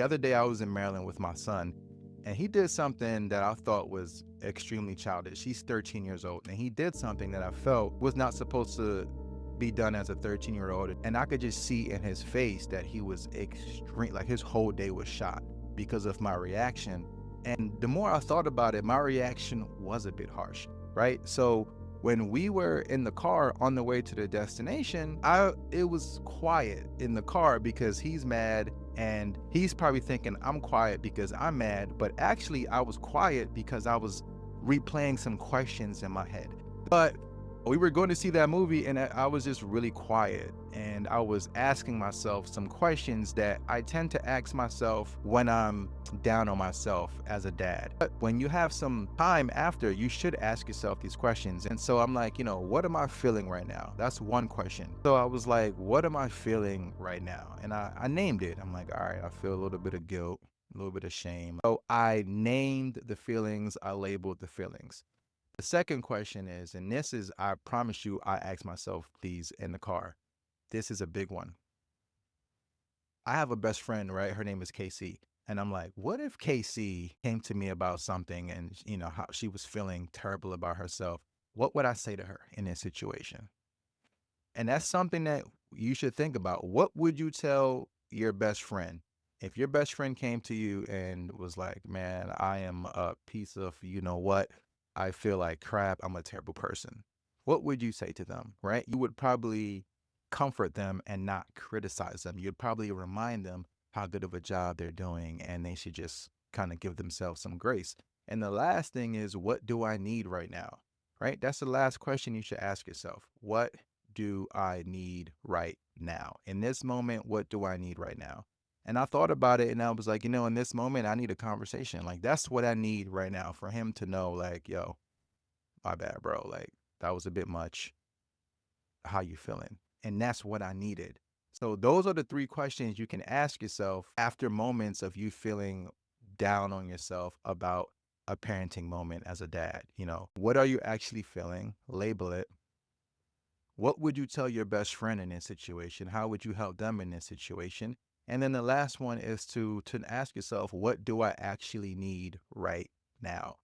The other day I was in Maryland with my son, and he did something that I thought was extremely childish. He's 13 years old, and he did something that I felt was not supposed to be done as a 13-year-old. And I could just see in his face that he was extreme, like his whole day was shot because of my reaction. And the more I thought about it, my reaction was a bit harsh, right? So when we were in the car on the way to the destination, it was quiet in the car because he's mad and he's probably thinking I'm quiet because I'm mad, but actually I was quiet because I was replaying some questions in my head. But we were going to see that movie and I was just really quiet and I was asking myself some questions that I tend to ask myself when I'm down on myself as a dad. But when you have some time after, you should ask yourself these questions. And so I'm like, what am I feeling right now? That's one question. So I was like, what am I feeling right now? And I named it. I'm like, all right, I feel a little bit of guilt, a little bit of shame. So I named the feelings, I labeled the feelings. The second question is, and this is, I promise you, I asked myself these in the car. This is a big one. I have a best friend, right? Her name is Casey. And I'm like, what if Casey came to me about something and, how she was feeling terrible about herself? What would I say to her in this situation? And that's something that you should think about. What would you tell your best friend? If your best friend came to you and was like, man, I am a piece of, you know what? I feel like crap. I'm a terrible person. What would you say to them, right? You would probably comfort them and not criticize them. You'd probably remind them how good of a job they're doing and they should just kind of give themselves some grace. And the last thing is, what do I need right now? Right? That's the last question you should ask yourself. What do I need right now? In this moment, what do I need right now? And I thought about it and I was like, in this moment, I need a conversation. Like, that's what I need right now for him to know, like, yo, my bad, bro. Like, that was a bit much. How you feeling? And that's what I needed. So those are the three questions you can ask yourself after moments of you feeling down on yourself about a parenting moment as a dad. What are you actually feeling? Label it. What would you tell your best friend in this situation? How would you help them in this situation? And then the last one is to ask yourself, what do I actually need right now?